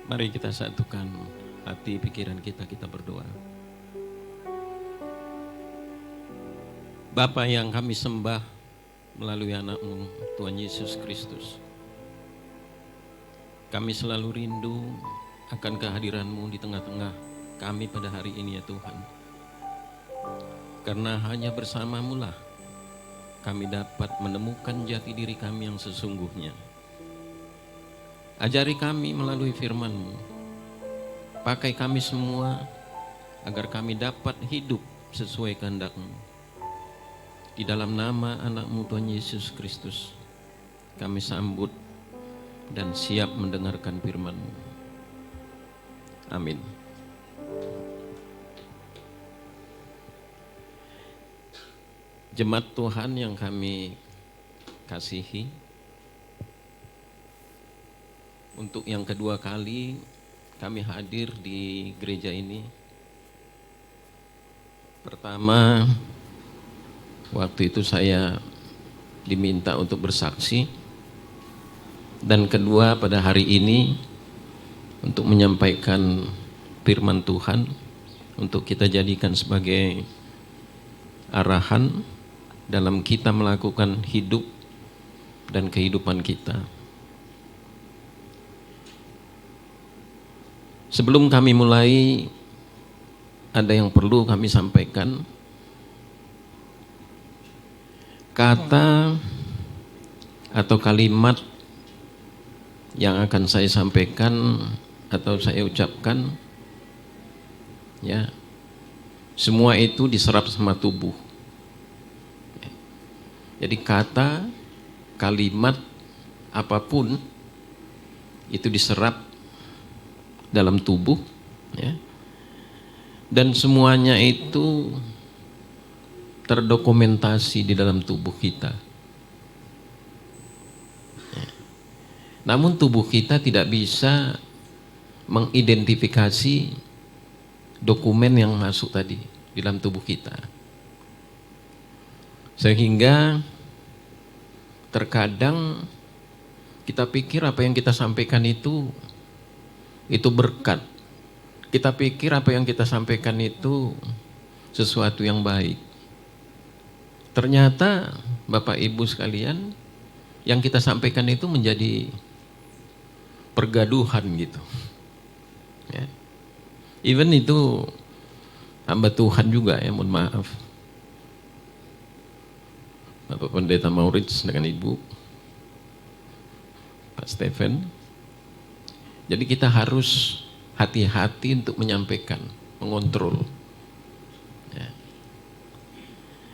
Mari kita satukan hati pikiran kita, kita berdoa. Bapa yang kami sembah melalui anak-Mu Tuhan Yesus Kristus, kami selalu rindu akan kehadiran-Mu di tengah-tengah kami pada hari ini ya Tuhan. Karena hanya bersama-Mu lah kami dapat menemukan jati diri kami yang sesungguhnya. Ajari kami melalui firman-Mu. Pakai kami semua agar kami dapat hidup sesuai kehendak-Mu. Di dalam nama anak-Mu Tuhan Yesus Kristus, kami sambut dan siap mendengarkan firman-Mu. Amin. Jemaat Tuhan yang kami kasihi, untuk yang kedua kali kami hadir di gereja ini. Pertama, waktu itu saya diminta untuk bersaksi. Dan kedua pada hari ini untuk menyampaikan firman Tuhan untuk kita jadikan sebagai arahan dalam kita melakukan hidup dan kehidupan kita. Sebelum kami mulai, ada yang perlu kami sampaikan. Kata atau kalimat yang akan saya sampaikan atau saya ucapkan, ya, semua itu diserap sama tubuh. Jadi kata, kalimat, apapun itu diserap dalam tubuh, ya, dan semuanya itu terdokumentasi di dalam tubuh kita. Ya. Namun tubuh kita tidak bisa mengidentifikasi dokumen yang masuk tadi di dalam tubuh kita, sehingga terkadang kita pikir apa yang kita sampaikan itu berkat. Kita pikir apa yang kita sampaikan itu sesuatu yang baik. Ternyata Bapak Ibu sekalian, yang kita sampaikan itu menjadi pergaduhan gitu. Ya. Even itu hamba Tuhan juga ya, mohon maaf. Bapak Pendeta Maurits dengan Ibu Pak Stephen. Jadi kita harus hati-hati untuk menyampaikan, mengontrol. Ya.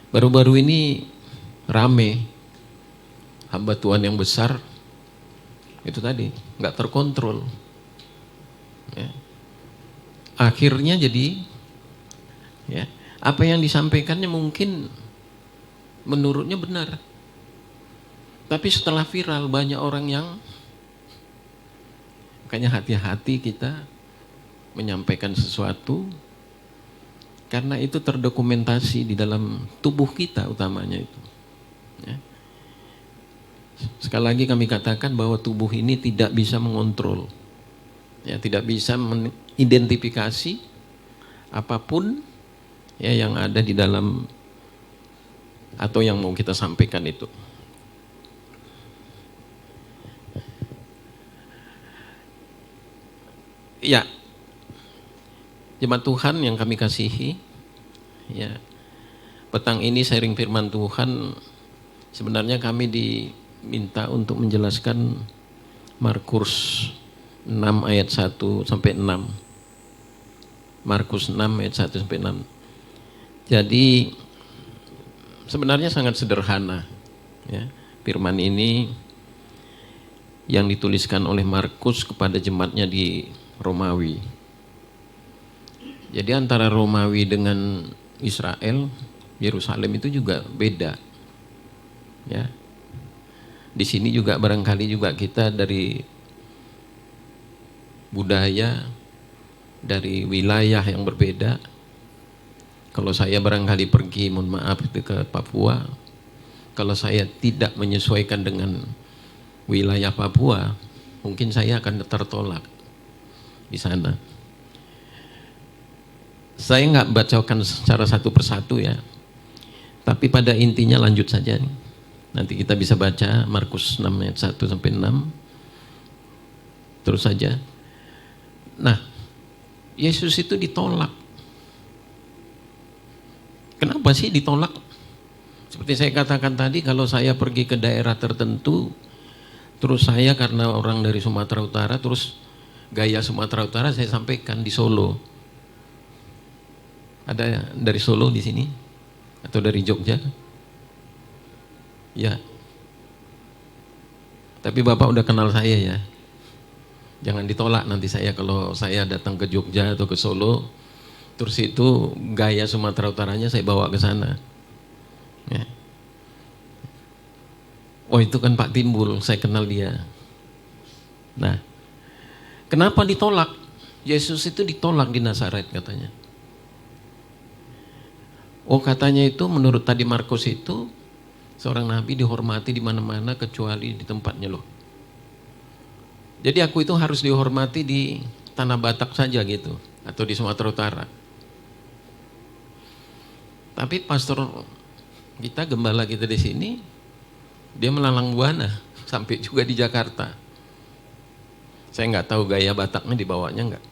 Baru-baru ini rame hamba Tuhan yang besar itu tadi nggak terkontrol. Ya. Akhirnya jadi, ya, apa yang disampaikannya mungkin menurutnya benar, tapi setelah viral banyak orang yang, makanya hati-hati kita menyampaikan sesuatu karena itu terdokumentasi di dalam tubuh kita utamanya itu. Ya. Sekali lagi kami katakan bahwa tubuh ini tidak bisa mengontrol, ya, tidak bisa mengidentifikasi apapun ya yang ada di dalam atau yang mau kita sampaikan itu. Ya, jemaat Tuhan yang kami kasihi, ya, petang ini sharing firman Tuhan, sebenarnya kami diminta untuk menjelaskan Markus 6 ayat 1 sampai 6. Markus 6 ayat 1 sampai 6. Jadi sebenarnya sangat sederhana, ya, firman ini yang dituliskan oleh Markus kepada jemaatnya di Romawi. Jadi antara Romawi dengan Israel, Yerusalem itu juga beda. Ya. Di sini juga barangkali juga kita dari budaya, dari wilayah yang berbeda. Kalau saya barangkali pergi, mohon maaf, itu ke Papua, kalau saya tidak menyesuaikan dengan wilayah Papua, mungkin saya akan tertolak. di sana. Saya nggak bacakan secara satu persatu ya, tapi pada intinya lanjut saja. Nanti kita bisa baca Markus 6 ayat 1 sampai 6. Terus saja. Nah, Yesus itu ditolak. Kenapa sih ditolak? Seperti saya katakan tadi, kalau saya pergi ke daerah tertentu, terus saya karena orang dari Sumatera Utara, terus gaya Sumatera Utara saya sampaikan di Solo. Ada dari Solo di sini? Atau dari Jogja? Ya. Tapi Bapak udah kenal saya ya. Jangan ditolak nanti saya kalau saya datang ke Jogja atau ke Solo, terus itu gaya Sumatera Utaranya saya bawa ke sana. Ya. Oh itu kan Pak Timbul, saya kenal dia. Nah, kenapa ditolak? Yesus itu ditolak di Nazaret katanya. Oh katanya itu menurut tadi Markus itu seorang nabi dihormati di mana-mana kecuali di tempatnya loh. Jadi aku itu harus dihormati di Tanah Batak saja gitu, atau di Sumatera Utara. Tapi pastor kita, gembala kita di sini, dia melalang buana sampai juga di Jakarta. Saya nggak tahu gaya Bataknya dibawanya nggak,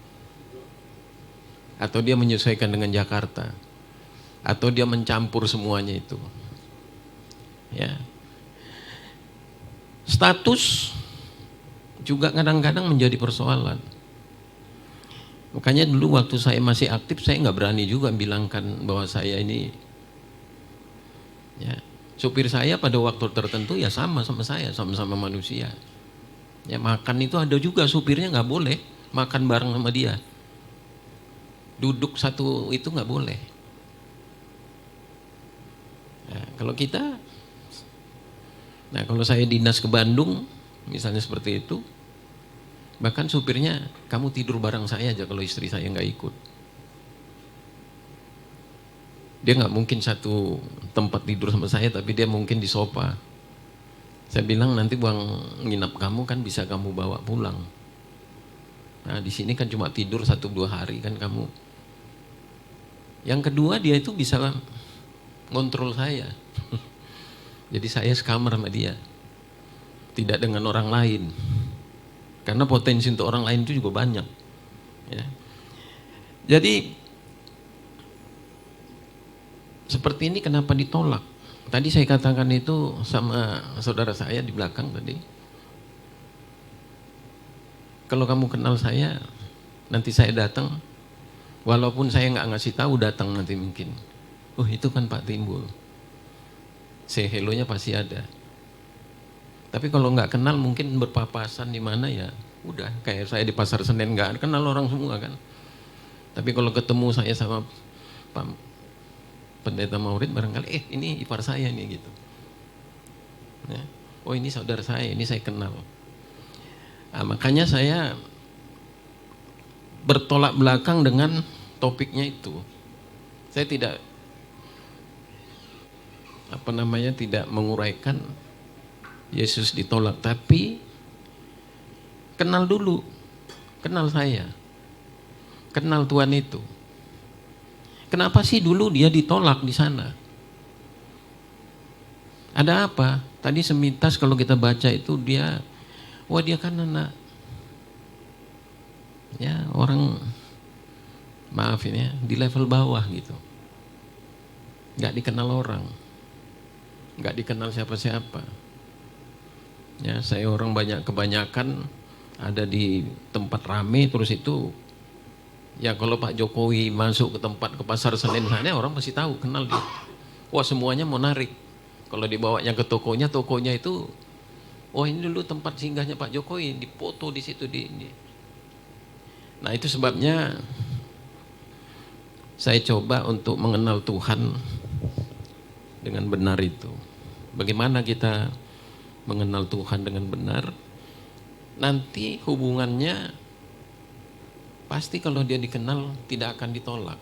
atau dia menyesuaikan dengan Jakarta, atau dia mencampur semuanya itu. Ya, status juga kadang-kadang menjadi persoalan. Makanya dulu waktu saya masih aktif, saya nggak berani juga bilangkan bahwa saya ini, ya, supir saya pada waktu tertentu ya sama saya, sama-sama manusia. Ya makan itu ada juga supirnya nggak boleh makan bareng sama dia. Duduk satu itu nggak boleh. Nah, kalau saya dinas ke Bandung, misalnya seperti itu, bahkan supirnya, kamu tidur bareng saya aja kalau istri saya nggak ikut. Dia nggak mungkin satu tempat tidur sama saya, tapi dia mungkin di sofa. Saya bilang nanti uang nginap kamu kan bisa kamu bawa pulang. Nah di sini kan cuma tidur 1-2 hari kan kamu. Yang kedua dia itu bisa ngontrol saya. Jadi saya sekamar sama dia, tidak dengan orang lain. Karena potensi untuk orang lain itu juga banyak. Ya. Jadi seperti ini kenapa ditolak? Tadi saya katakan itu sama saudara saya di belakang tadi. Kalau kamu kenal saya, nanti saya datang, walaupun saya nggak ngasih tahu datang nanti mungkin. Oh itu kan Pak Timbul. Say hello-nya pasti ada. Tapi kalau nggak kenal mungkin berpapasan di mana ya, udah kayak saya di Pasar Senen nggak kenal orang semua kan. Tapi kalau ketemu saya sama Pak Pendeta Maurid barangkali, ini ipar saya nih gitu. Ya. Oh ini saudara saya, ini saya kenal. Nah, makanya saya bertolak belakang dengan topiknya itu. Saya tidak tidak menguraikan Yesus ditolak, tapi kenal dulu, kenal saya, kenal Tuhan itu. Kenapa sih dulu dia ditolak di sana? Ada apa? Tadi semintas kalau kita baca itu dia kan anak, ya orang, maafin ya, di level bawah gitu, nggak dikenal orang, nggak dikenal siapa-siapa. Ya saya orang kebanyakan ada di tempat rame terus itu. Ya kalau Pak Jokowi masuk ke Pasar Senen sana orang pasti tahu, kenal dia. Wah semuanya mau narik. Kalau dibawanya ke tokonya itu, oh ini dulu tempat singgahnya Pak Jokowi, dipoto di situ Nah itu sebabnya saya coba untuk mengenal Tuhan dengan benar itu. Bagaimana kita mengenal Tuhan dengan benar? Nanti hubungannya pasti kalau dia dikenal tidak akan ditolak.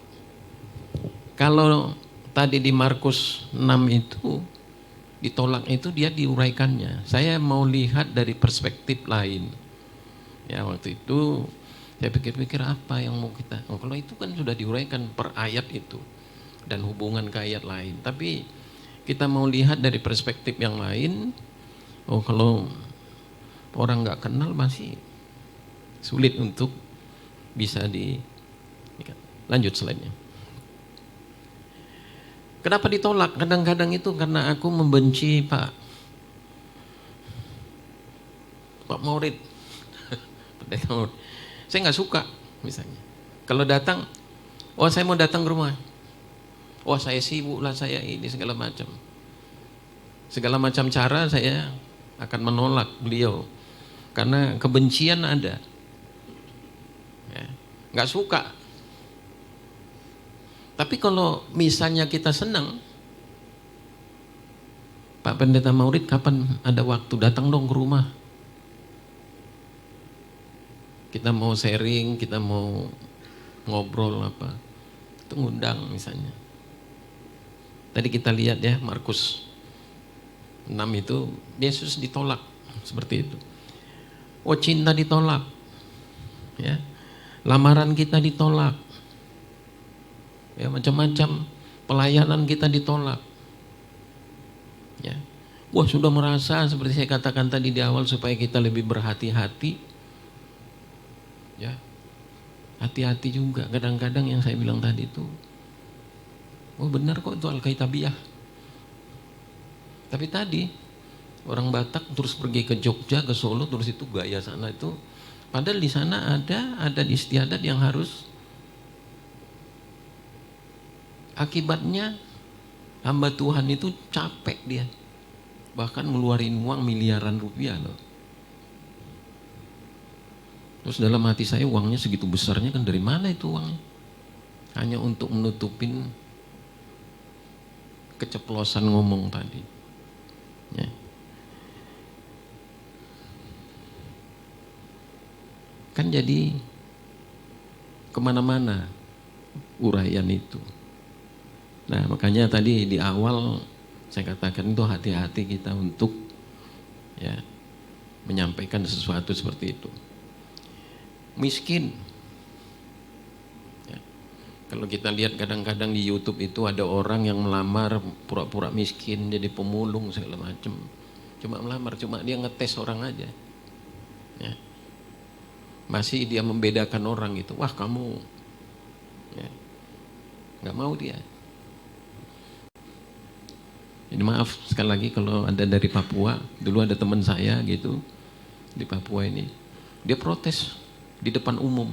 Kalau tadi di Markus 6 itu ditolak itu dia diuraikannya. Saya mau lihat dari perspektif lain. Ya waktu itu Saya pikir-pikir apa yang mau kita, kalau itu kan sudah diuraikan per ayat itu dan hubungan ke ayat lain. Tapi kita mau lihat dari perspektif yang lain, kalau orang nggak kenal masih sulit untuk bisa lanjut slide-nya. Kenapa ditolak? Kadang-kadang itu karena aku membenci Pak Maurid. Saya nggak suka misalnya. Kalau datang, saya mau datang ke rumah. Saya sibuk lah, saya ini segala macam. Segala macam cara saya akan menolak beliau. Karena kebencian ada. Ya, nggak suka. Tapi kalau misalnya kita senang, Pak Pendeta Maurid kapan ada waktu datang dong ke rumah. Kita mau sharing, kita mau ngobrol apa, itu ngundang misalnya. Tadi kita lihat ya Markus 6 itu Yesus ditolak seperti itu. Cinta ditolak, ya, lamaran kita ditolak, ya macam-macam pelayanan kita ditolak, ya. Sudah merasa seperti saya katakan tadi di awal supaya kita lebih berhati-hati. Ya, hati-hati juga. Kadang-kadang yang saya bilang tadi itu, benar kok itu Alkitabiah. Tapi tadi orang Batak terus pergi ke Jogja, ke Solo, terus itu gaya sana itu. Padahal di sana ada adat istiadat yang harus, akibatnya hamba Tuhan itu capek dia, bahkan ngeluarin uang miliaran rupiah loh. Terus dalam hati saya, uangnya segitu besarnya kan dari mana itu uangnya? Hanya untuk menutupin keceplosan ngomong tadi. Ya. Kan jadi kemana-mana uraian itu. Nah makanya tadi di awal saya katakan itu hati-hati kita untuk menyampaikan sesuatu seperti itu. Miskin. Ya. Kalau kita lihat kadang-kadang di YouTube itu ada orang yang melamar pura-pura miskin jadi pemulung segala macam. Cuma melamar, cuma dia ngetes orang aja. Ya. Masih dia membedakan orang itu. Wah kamu, ya. Nggak mau dia. Jadi maaf sekali lagi kalau ada dari Papua. Dulu ada teman saya gitu di Papua ini. Dia protes di depan umum.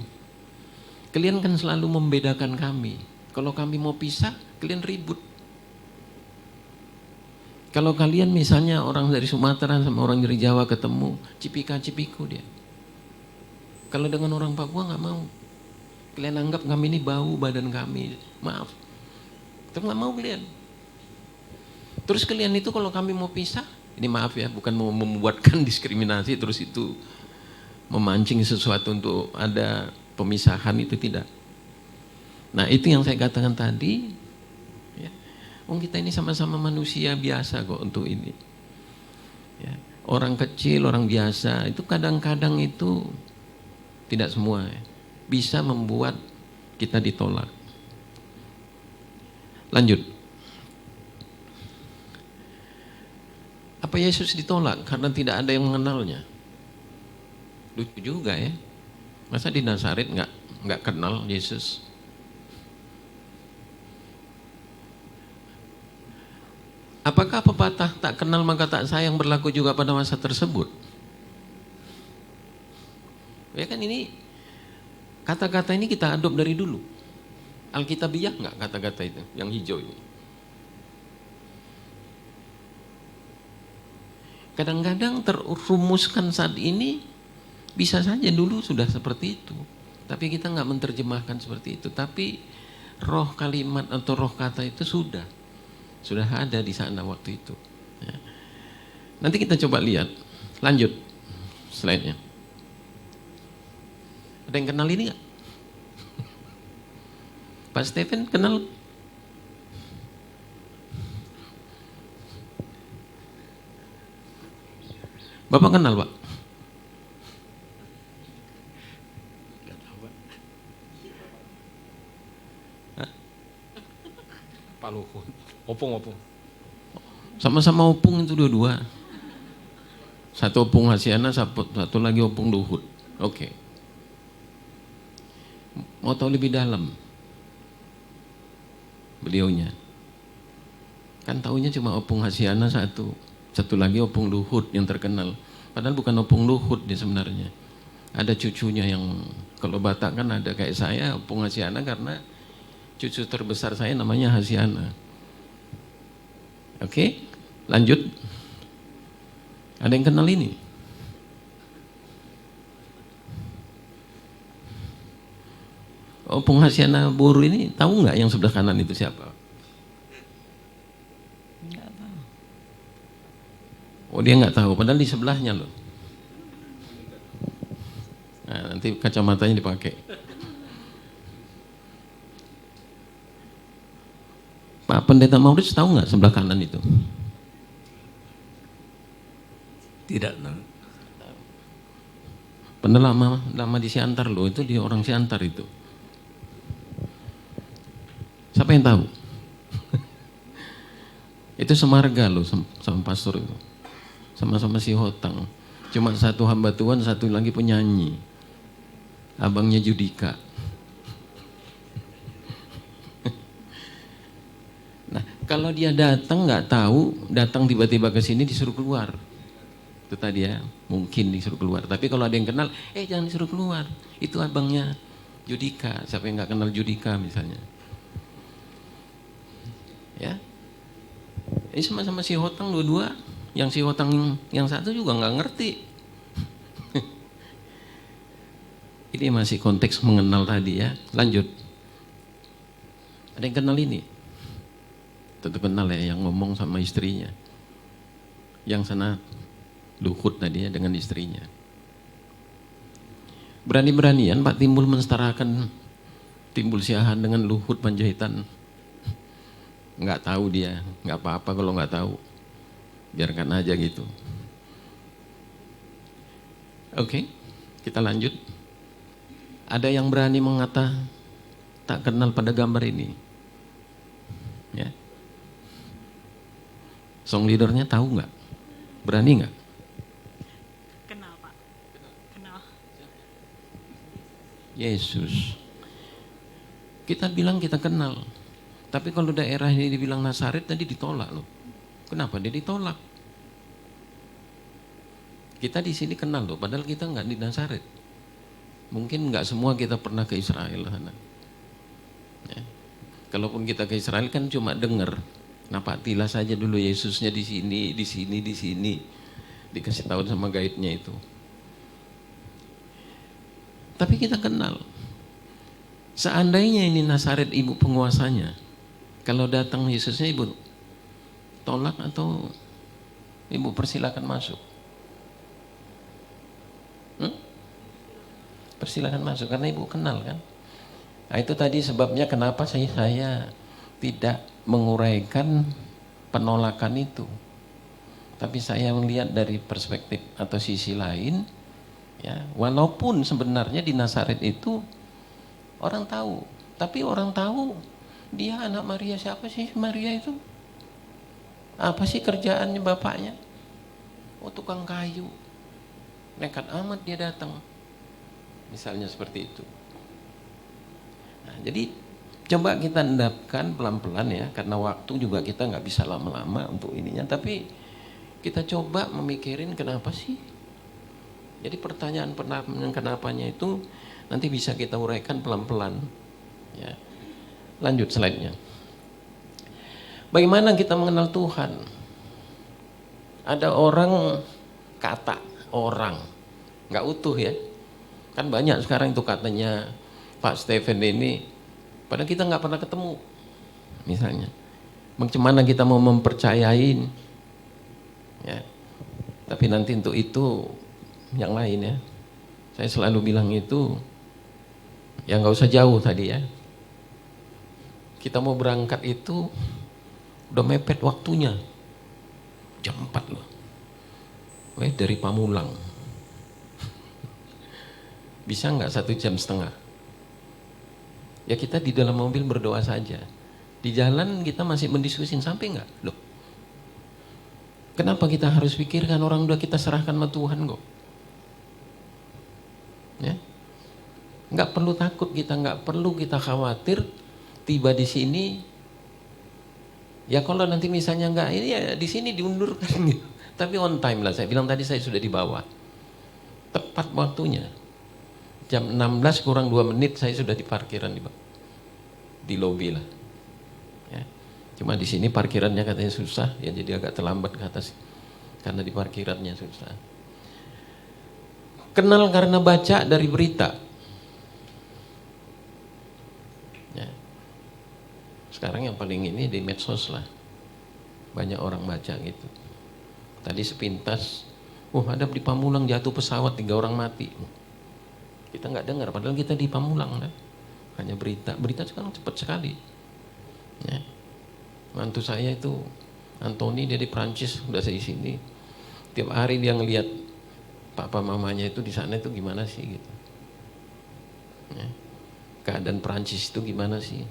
Kalian kan selalu membedakan kami. Kalau kami mau pisah, kalian ribut. Kalau kalian misalnya orang dari Sumatera sama orang dari Jawa ketemu, cipika-cipiku dia. Kalau dengan orang Papua nggak mau. Kalian anggap kami ini bau badan kami. Maaf. Terus nggak mau kalian. Terus kalian itu kalau kami mau pisah, ini maaf ya, bukan mau membuatkan diskriminasi terus itu memancing sesuatu untuk ada pemisahan, itu tidak. Nah itu yang saya katakan tadi, ya. Kita ini sama-sama manusia biasa kok untuk ini. Ya. Orang kecil, orang biasa itu kadang-kadang itu tidak semua bisa membuat kita ditolak. Lanjut. Apa Yesus ditolak? Karena tidak ada yang mengenalnya. Lucu juga ya. Masa di Nazaret nggak kenal Yesus? Apakah pepatah tak kenal maka tak sayang berlaku juga pada masa tersebut? Ya kan ini kata-kata ini kita adop dari dulu. Alkitabiah nggak kata-kata itu yang hijau ini? Kadang-kadang terumuskan saat ini. Bisa saja dulu sudah seperti itu, tapi kita nggak menerjemahkan seperti itu. Tapi roh kalimat atau roh kata itu sudah ada di sana waktu itu. Ya. Nanti kita coba lihat, lanjut slide-nya. Ada yang kenal ini nggak? Pak Stephen kenal? Bapak kenal Pak? Opung. Sama-sama opung itu dua-dua. Satu opung Hasiana, satu lagi opung Luhut. Oke. Mau tahu lebih dalam beliaunya? Kan taunya cuma opung Hasiana satu lagi opung Luhut yang terkenal. Padahal bukan opung Luhut dia sebenarnya. Ada cucunya yang kalau Batak kan ada kayak saya opung Hasiana karena cucu terbesar saya namanya Hasiana. Oke, lanjut. Ada yang kenal ini? Opung Hasiana Boru ini tahu nggak yang sebelah kanan itu siapa? Nggak tahu. Oh dia nggak tahu, padahal di sebelahnya loh. Nah, nanti kacamatanya dipakai. Pak Pendeta Maurits tahu nggak sebelah kanan itu? Tidak. Pernah lama di Siantar loh, itu dia orang Siantar itu. Siapa yang tahu? Itu semarga loh sama pastor itu. Sama-sama si Hotang. Cuma satu hamba Tuhan, satu lagi penyanyi. Abangnya Judika. Nah, kalau dia datang nggak tahu, datang tiba-tiba ke sini disuruh keluar. Itu tadi ya, mungkin disuruh keluar. Tapi kalau ada yang kenal, jangan disuruh keluar. Itu abangnya Judika. Siapa yang nggak kenal Judika misalnya? Ya, ini sama-sama si Hotang dua-dua. Yang si Hotang yang satu juga nggak ngerti. Ini masih konteks mengenal tadi ya. Lanjut. Ada yang kenal ini? Tentu kenal ya, yang ngomong sama istrinya. Yang sana Luhut tadi ya dengan istrinya. Berani-beranian Pak Timbul mensetarakan Timbul Siahaan dengan Luhut Panjaitan. Nggak tahu dia, nggak apa-apa kalau nggak tahu. Biarkan aja gitu. Oke, kita lanjut. Ada yang berani mengata tak kenal pada gambar ini? Ya. Song leadernya tahu nggak? Berani nggak? Kenal Pak. Kenal. Yesus. Kita bilang kita kenal. Tapi kalau daerah ini dibilang Nazaret tadi ditolak loh. Kenapa dia ditolak? Kita di sini kenal loh, padahal kita nggak di Nazaret. Mungkin nggak semua kita pernah ke Israel sana. Ya. Kalaupun kita ke Israel kan cuma dengar. Napatilah saja dulu Yesusnya di sini, di sini, di sini. Dikasih tahu sama guide-nya itu. Tapi kita kenal. Seandainya ini Nazaret ibu penguasanya, kalau datang Yesusnya ibu tolak atau ibu persilakan masuk? Persilakan masuk karena ibu kenal kan. Nah itu tadi sebabnya kenapa saya tidak menguraikan penolakan itu. Tapi saya melihat dari perspektif atau sisi lain, ya, walaupun sebenarnya di Nazaret itu orang tahu, tapi orang tahu dia anak Maria. Siapa sih Maria itu? Apa sih kerjaannya bapaknya? Oh tukang kayu. Nekat amat dia datang. Misalnya seperti itu. Nah, jadi coba kita endapkan pelan-pelan ya, karena waktu juga kita nggak bisa lama-lama untuk ininya. Tapi kita coba memikirin kenapa sih. Jadi pertanyaan kenapanya itu nanti bisa kita uraikan pelan-pelan. Ya. Lanjut slide-nya. Bagaimana kita mengenal Tuhan? Ada orang kata orang, nggak utuh ya. Kan banyak sekarang itu katanya Pak Stephen ini, padahal kita nggak pernah ketemu. Misalnya, bagaimana kita mau mempercayain? Ya. Tapi nanti untuk itu yang lain ya. Saya selalu bilang itu, ya nggak usah jauh tadi ya. Kita mau berangkat itu udah mepet waktunya, jam 4 loh. Dari Pamulang. Bisa nggak 1,5 jam? Ya kita di dalam mobil berdoa saja. Di jalan kita masih mendiskusin, sampai nggak? Loh, kenapa kita harus pikirkan, orang udah kita serahkan sama Tuhan kok. Ya, nggak perlu takut kita, nggak perlu kita khawatir tiba di sini. Ya kalau nanti misalnya nggak ini ya di sini diundurkan gitu. Tapi on time lah, saya bilang tadi saya sudah di bawah. Tepat waktunya. Jam 16 kurang 2 menit saya sudah di parkiran di lobi lah. Ya. Cuma di sini parkirannya katanya susah, ya jadi agak terlambat ke atas karena di parkirannya susah. Kenal karena baca dari berita. Ya. Sekarang yang paling ini di medsos lah, banyak orang baca gitu. Tadi sepintas, ada di Pamulang jatuh pesawat 3 orang mati. Kita nggak dengar, padahal kita di Pamulang kan. Hanya berita sekarang cepat sekali. Ya. Mantu saya itu Anthony, dia di Prancis, udah saya di sini. Tiap hari dia ngelihat papa mamanya itu di sana itu gimana sih gitu. Ya. Keadaan Prancis itu gimana sih?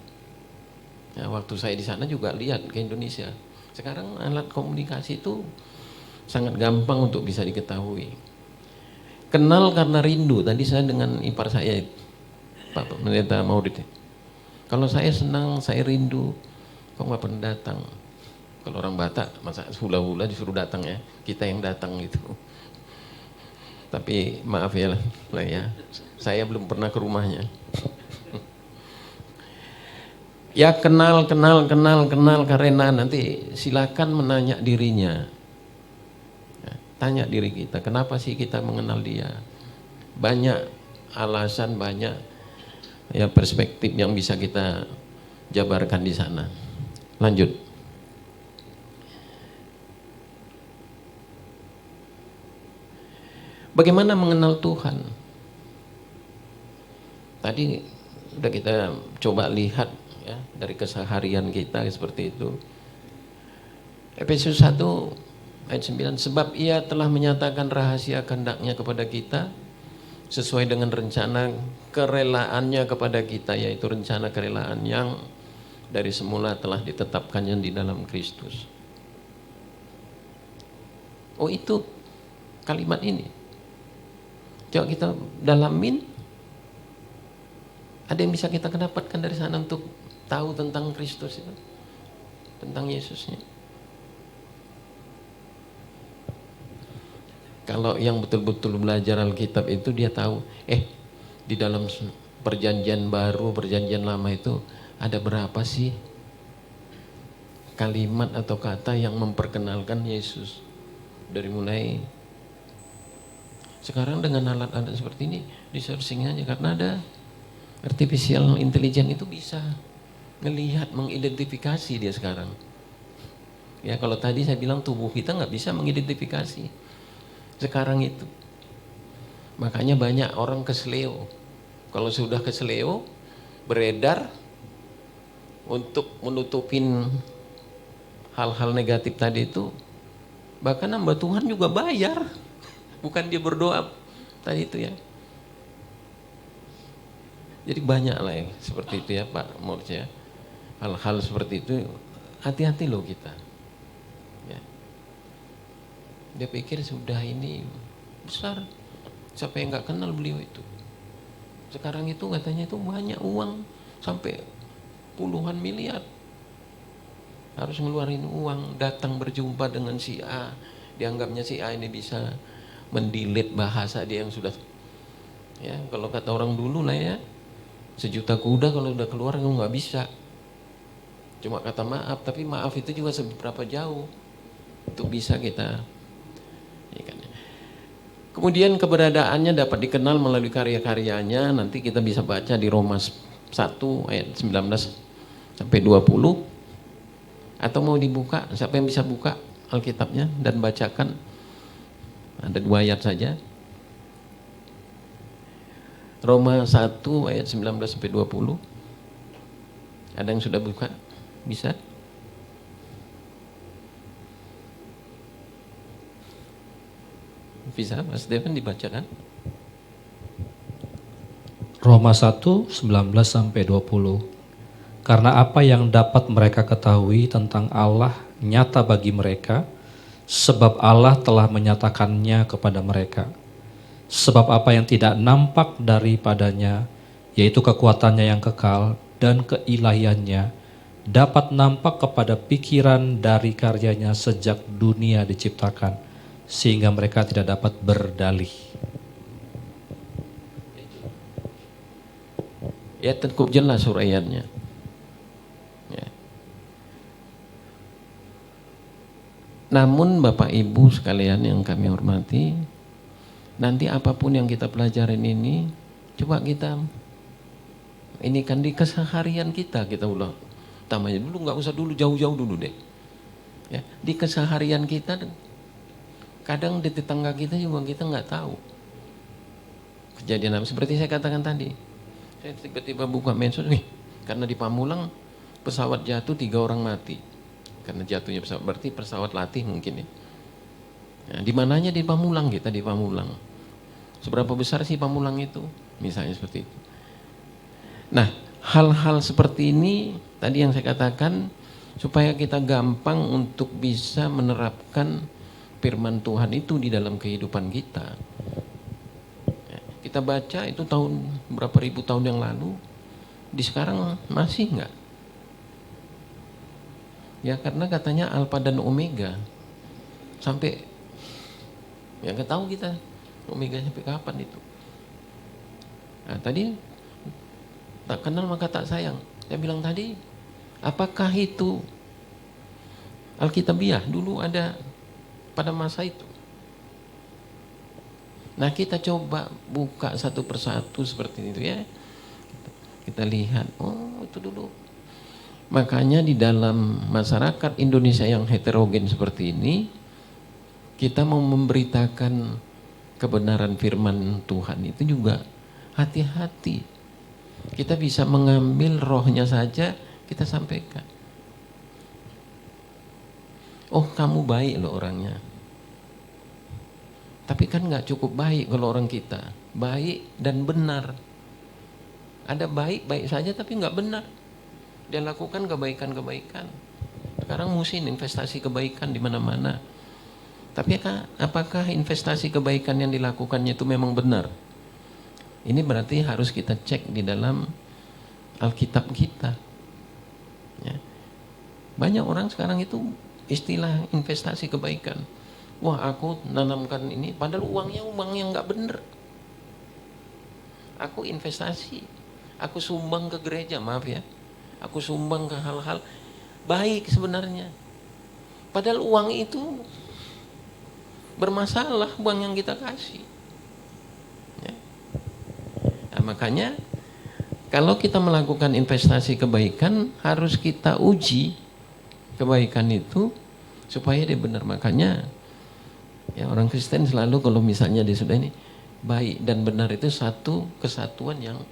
Ya, waktu saya di sana juga lihat ke Indonesia. Sekarang alat komunikasi itu sangat gampang untuk bisa diketahui. Kenal karena rindu. Tadi saya dengan ipar saya, Pak Pendeta Maudid. Kalau saya senang, saya rindu, kok nggak pernah datang? Kalau orang Batak, masa hula-hula disuruh datang ya? Kita yang datang gitu. Tapi maaf ya, saya belum pernah ke rumahnya. Ya kenal karena nanti silakan menanya dirinya. Ya, tanya diri kita, kenapa sih kita mengenal dia? Banyak alasan, banyak ya perspektif yang bisa kita jabarkan di sana. Lanjut. Bagaimana mengenal Tuhan? Tadi udah kita coba lihat ya, dari keseharian kita seperti itu. Efesus 1 ayat 9, sebab ia telah menyatakan rahasia kehendak-Nya kepada kita sesuai dengan rencana kerelaannya kepada kita, yaitu rencana kerelaan yang dari semula telah ditetapkannya di dalam Kristus. Oh, itu kalimat ini. Coba kita dalamin. Ada yang bisa kita dapatkan dari sana untuk tahu tentang Kristus itu, tentang Yesusnya. Kalau yang betul-betul belajar Alkitab itu dia tahu, di dalam perjanjian baru, perjanjian lama itu ada berapa sih kalimat atau kata yang memperkenalkan Yesus. Dari mulai sekarang dengan alat-alat seperti ini di searching aja, karena ada artificial intelligence itu bisa ngelihat, mengidentifikasi dia sekarang. Ya kalau tadi saya bilang tubuh kita nggak bisa mengidentifikasi. Sekarang itu. Makanya banyak orang kesleo. Kalau sudah kesleo, beredar untuk menutupin hal-hal negatif tadi itu. Bahkan hamba Tuhan juga bayar. Bukan dia berdoa tadi itu ya. Jadi banyak lah yang seperti itu ya Pak Murc ya. Hal-hal seperti itu hati-hati loh kita. Ya. Dia pikir sudah ini besar. Siapa yang nggak kenal beliau itu? Sekarang itu katanya itu banyak uang sampai puluhan miliar. Harus ngeluarin uang, datang berjumpa dengan si A. Dianggapnya si A ini bisa mendelete bahasa dia yang sudah, ya kalau kata orang dulu lah ya, 1 juta kuda kalau udah keluar nggak bisa. Cuma kata maaf, tapi maaf itu juga seberapa jauh untuk bisa kita. Ya kan. Kemudian keberadaannya dapat dikenal melalui karya-karyanya. Nanti kita bisa baca di Roma 1 ayat 19 sampai 20. Atau mau dibuka, siapa yang bisa buka Alkitabnya dan bacakan? Ada 2 ayat saja. Roma 1 ayat 19 sampai 20. Ada yang sudah buka? Bisa? Bisa, Mas Steven dibacakan? Roma 1, 19 sampai 20. Karena apa yang dapat mereka ketahui tentang Allah nyata bagi mereka, sebab Allah telah menyatakannya kepada mereka. Sebab apa yang tidak nampak daripadanya, yaitu kekuatannya yang kekal dan keilahiannya, dapat nampak kepada pikiran dari karyanya sejak dunia diciptakan, sehingga mereka tidak dapat berdalih. Ya, cukup jelas uraiannya. Ya. Namun Bapak Ibu sekalian yang kami hormati, nanti apapun yang kita pelajarin ini, coba kita ini kan di keseharian kita ulah utamanya dulu, nggak usah dulu jauh-jauh dulu deh. Ya, di keseharian kita, kadang di tetangga kita juga kita nggak tahu kejadian apa. Seperti saya katakan tadi. Saya tiba-tiba buka medsos, karena di Pamulang pesawat jatuh 3 orang mati. Karena jatuhnya pesawat, berarti pesawat latih mungkin ya. Nah, di mananya di Pamulang, kita di Pamulang. Seberapa besar sih Pamulang itu? Misalnya seperti itu. Nah, hal-hal seperti ini tadi yang saya katakan supaya kita gampang untuk bisa menerapkan firman Tuhan itu di dalam kehidupan kita. Kita baca itu tahun berapa ribu tahun yang lalu, di sekarang masih enggak? Ya karena katanya Alpha dan Omega, sampai ya nggak tahu kita Omega sampai kapan itu. Nah tadi tak kenal maka tak sayang. Saya bilang tadi, apakah itu Alkitabiah dulu ada pada masa itu? Nah kita coba buka satu persatu seperti itu ya. Kita lihat, oh itu dulu. Makanya di dalam masyarakat Indonesia yang heterogen seperti ini, kita mau memberitakan kebenaran firman Tuhan itu juga hati-hati. Kita bisa mengambil rohnya saja, kita sampaikan. Oh kamu baik loh orangnya. Tapi kan nggak cukup baik kalau orang kita baik dan benar. Ada baik-baik saja tapi nggak benar. Dia lakukan kebaikan-kebaikan. Sekarang musim investasi kebaikan di mana-mana. Tapi apakah investasi kebaikan yang dilakukannya itu memang benar? Ini berarti harus kita cek di dalam Alkitab kita. Ya. Banyak orang sekarang itu istilah investasi kebaikan. Wah aku nanamkan ini, padahal uangnya uang yang nggak bener. Aku investasi, aku sumbang ke gereja, maaf ya. Aku sumbang ke hal-hal baik sebenarnya. Padahal uang itu bermasalah, uang yang kita kasih. Ya. Nah, makanya kalau kita melakukan investasi kebaikan, harus kita uji kebaikan itu supaya dia benar. Makanya ya orang Kristen selalu kalau misalnya dia sudah ini baik dan benar itu satu kesatuan yang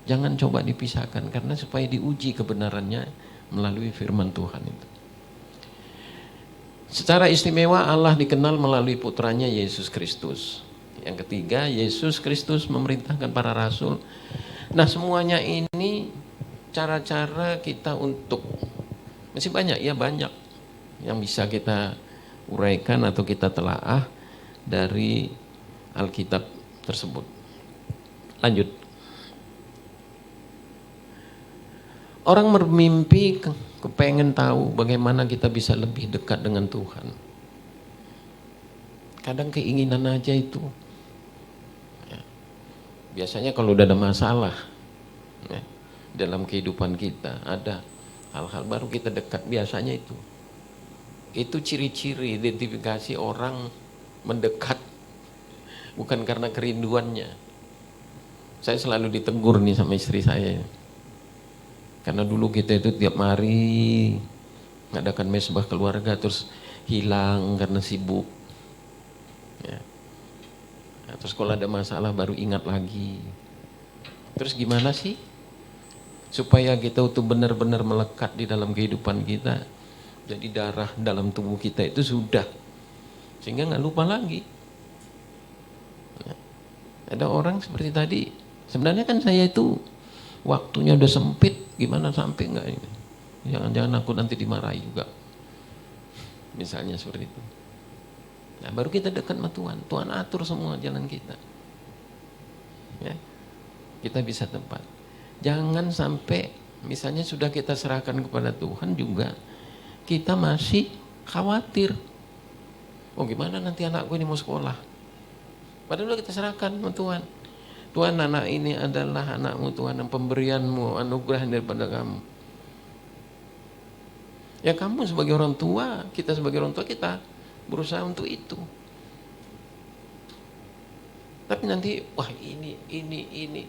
jangan coba dipisahkan, karena supaya diuji kebenarannya melalui firman Tuhan itu. Secara istimewa Allah dikenal melalui putranya Yesus Kristus. Yang ketiga, Yesus Kristus memerintahkan para rasul. Nah semuanya ini cara-cara kita untuk, masih banyak ya, banyak yang bisa kita uraikan atau kita telaah dari Alkitab tersebut. Lanjut. Orang bermimpi kepengen tahu bagaimana kita bisa lebih dekat dengan Tuhan. Kadang keinginan aja itu. Ya. Biasanya kalau udah ada masalah ya, dalam kehidupan kita, ada hal-hal baru kita dekat, biasanya itu. Itu ciri-ciri identifikasi orang mendekat, bukan karena kerinduannya. Saya selalu ditegur nih sama istri saya, karena dulu kita itu tiap hari ngadakan mesbah keluarga terus hilang karena sibuk ya. Nah, terus kalau ada masalah baru ingat lagi. Terus gimana sih supaya kita itu benar-benar melekat di dalam kehidupan kita? Jadi darah dalam tubuh kita itu sudah, sehingga nggak lupa lagi. Nah, ada orang seperti tadi, sebenarnya kan saya itu waktunya udah sempit, gimana sampai enggak ini? Jangan-jangan aku nanti dimarahi juga. Misalnya seperti itu. Nah, baru kita dekat sama Tuhan. Tuhan atur semua jalan kita. Ya. Kita bisa tempat. Jangan sampai misalnya sudah kita serahkan kepada Tuhan juga kita masih khawatir. Oh, gimana nanti anakku ini mau sekolah? Padahal kita serahkan sama Tuhan. Tuhan, anak ini adalah anakmu Tuhan, yang pemberianmu, anugerah daripada kamu. Ya kamu sebagai orang tua, kita sebagai orang tua, kita berusaha untuk itu. Tapi nanti, wah ini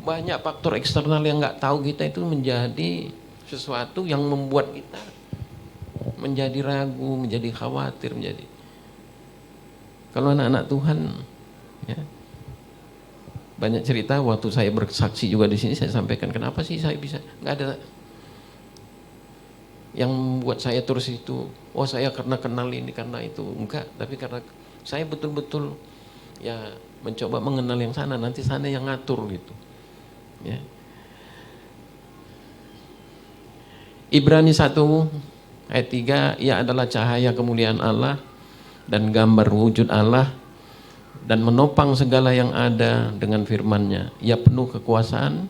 banyak faktor eksternal yang nggak tahu kita itu menjadi sesuatu yang membuat kita menjadi ragu, menjadi khawatir, menjadi. Kalau anak-anak Tuhan, ya, banyak cerita waktu saya bersaksi juga di sini, saya sampaikan kenapa sih saya bisa, nggak ada yang membuat saya terus itu, oh saya karena kenal ini, karena itu, enggak, tapi karena saya betul-betul ya mencoba mengenal yang sana, nanti sana yang ngatur gitu. Ya. Ibrani 1 ayat 3, ia adalah cahaya kemuliaan Allah dan gambar wujud Allah dan menopang segala yang ada dengan firman-Nya. Ia penuh kekuasaan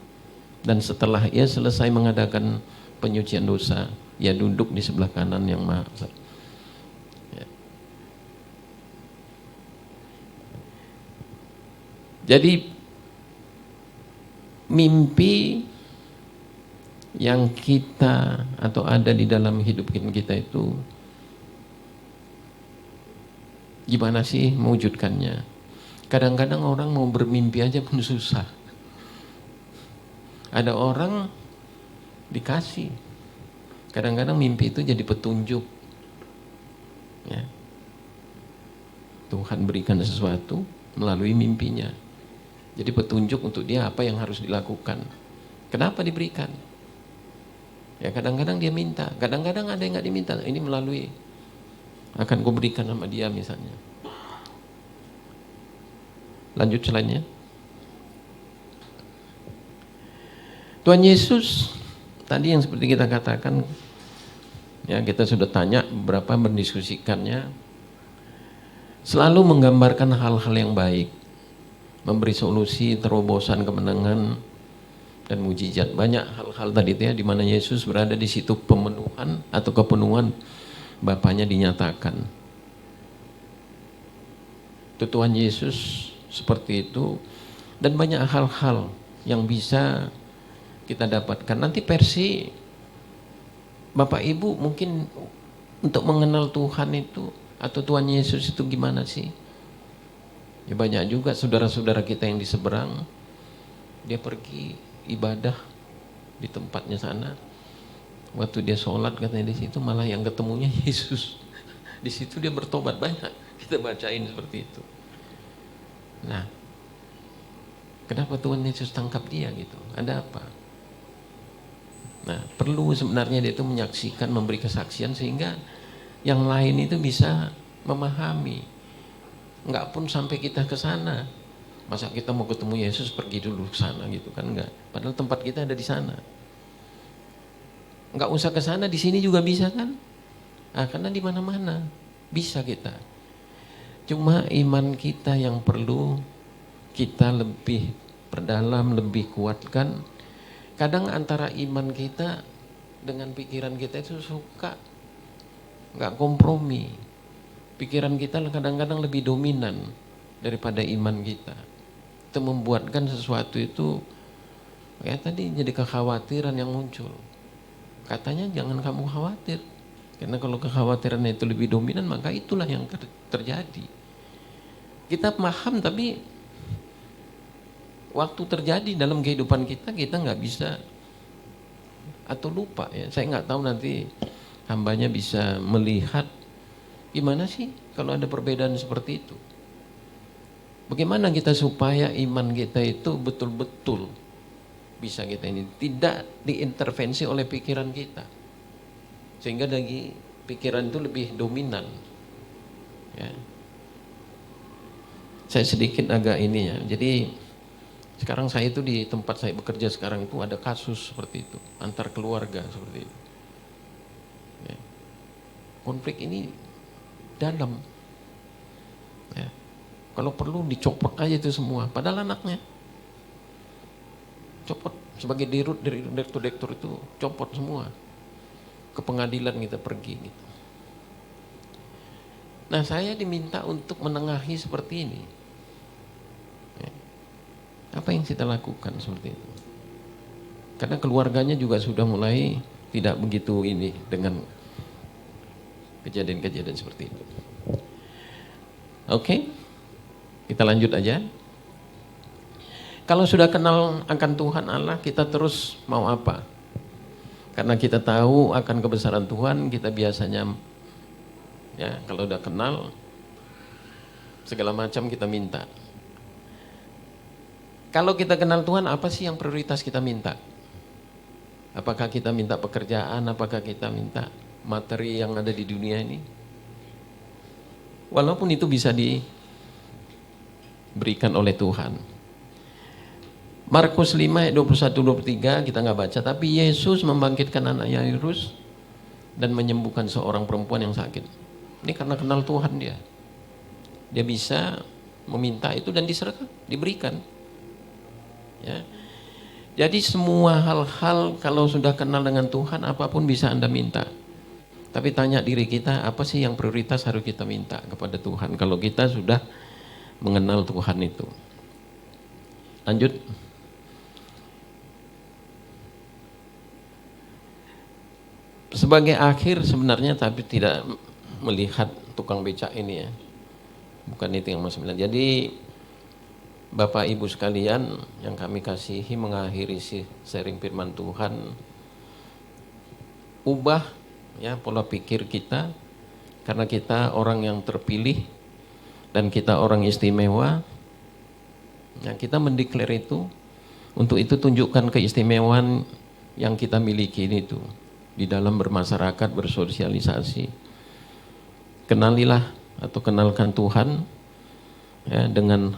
dan setelah ia selesai mengadakan penyucian dosa, ia duduk di sebelah kanan yang Maha Besar. Ya. Jadi mimpi yang kita atau ada di dalam hidup kita itu gimana sih mewujudkannya? Kadang-kadang orang mau bermimpi aja pun susah. Ada orang dikasih. Kadang-kadang mimpi itu jadi petunjuk. Ya. Tuhan berikan sesuatu melalui mimpinya. Jadi petunjuk untuk dia apa yang harus dilakukan. Kenapa diberikan? Ya kadang-kadang dia minta, kadang-kadang ada yang nggak diminta. Ini melalui akan kau berikan sama dia misalnya. Lanjut slide-nya. Tuhan Yesus tadi yang seperti kita katakan, ya kita sudah tanya beberapa mendiskusikannya, selalu menggambarkan hal-hal yang baik, memberi solusi, terobosan, kemenangan, dan mujizat. Banyak hal-hal tadi itu ya, di mana Yesus berada di situ pemenuhan atau kepenuhan Bapaknya dinyatakan. Itu Tuhan Yesus seperti itu, dan banyak hal-hal yang bisa kita dapatkan. Nanti versi Bapak Ibu mungkin untuk mengenal Tuhan itu atau Tuhan Yesus itu gimana sih? Ya banyak juga saudara-saudara kita yang di seberang, dia pergi ibadah di tempatnya sana. Waktu dia sholat katanya di situ malah yang ketemunya Yesus. Di situ dia bertobat banyak. Kita bacain seperti itu. Nah, kenapa Tuhan Yesus tangkap dia gitu? Ada apa? Nah, perlu sebenarnya dia itu menyaksikan, memberi kesaksian sehingga yang lain itu bisa memahami. Enggak pun sampai kita ke sana. Masa kita mau ketemu Yesus pergi dulu ke sana gitu kan, enggak. Padahal tempat kita ada di sana. Enggak usah ke sana, di sini juga bisa kan? Nah, karena di mana-mana bisa kita. Cuma iman kita yang perlu kita lebih perdalam, lebih kuatkan. Kadang antara iman kita dengan pikiran kita itu suka enggak kompromi. Pikiran kita kadang-kadang lebih dominan daripada iman kita. Itu membuatkan sesuatu itu kayak tadi jadi kekhawatiran yang muncul. Katanya jangan kamu khawatir. Karena kalau kekhawatiran itu lebih dominan, maka itulah yang terjadi. Kita paham tapi waktu terjadi dalam kehidupan kita nggak bisa atau lupa ya. Saya nggak tahu nanti hambanya bisa melihat gimana sih kalau ada perbedaan seperti itu. Bagaimana kita supaya iman kita itu betul-betul bisa kita ini tidak diintervensi oleh pikiran kita. Sehingga dari pikiran itu lebih dominan. Ya. Saya sedikit agak ini ya. Jadi Sekarang saya itu di tempat saya bekerja sekarang itu ada kasus seperti itu, antar keluarga seperti itu. Ya. Konflik ini dalam. Ya. Kalau perlu dicopot aja itu semua, padahal anaknya. Copot sebagai direktur itu copot semua. Ke pengadilan kita pergi gitu. Nah, saya diminta untuk menengahi seperti ini. Ya. Apa yang kita lakukan seperti itu? Karena keluarganya juga sudah mulai tidak begitu ini dengan kejadian-kejadian seperti itu. Oke, kita lanjut aja. Kalau sudah kenal akan Tuhan Allah, kita terus mau apa? Karena kita tahu akan kebesaran Tuhan, kita biasanya ya kalau udah kenal segala macam kita minta. Kalau kita kenal Tuhan, apa sih yang prioritas kita minta? Apakah kita minta pekerjaan, apakah kita minta materi yang ada di dunia ini? Walaupun itu bisa diberikan oleh Tuhan. Markus 5 ayat 21-23 kita nggak baca, tapi Yesus membangkitkan anak Yairus dan menyembuhkan seorang perempuan yang sakit. Ini karena kenal Tuhan dia. Dia bisa meminta itu dan diserahkan, diberikan. Ya. Jadi semua hal-hal kalau sudah kenal dengan Tuhan, apapun bisa Anda minta. Tapi tanya diri kita, apa sih yang prioritas harus kita minta kepada Tuhan kalau kita sudah mengenal Tuhan itu. Lanjut. Sebagai akhir sebenarnya, tapi tidak melihat tukang becak ini ya. Bukan itu yang maksudnya. Jadi Bapak Ibu sekalian yang kami kasihi, mengakhiri sharing firman Tuhan, ubah ya pola pikir kita, karena kita orang yang terpilih dan kita orang istimewa. Ya, kita mendeklar itu, untuk itu tunjukkan keistimewaan yang kita miliki itu di dalam bermasyarakat, bersosialisasi. Kenalilah atau kenalkan Tuhan ya, dengan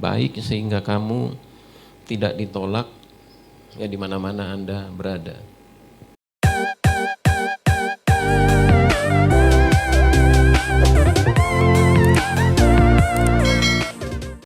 baik sehingga kamu tidak ditolak ya di mana-mana Anda berada.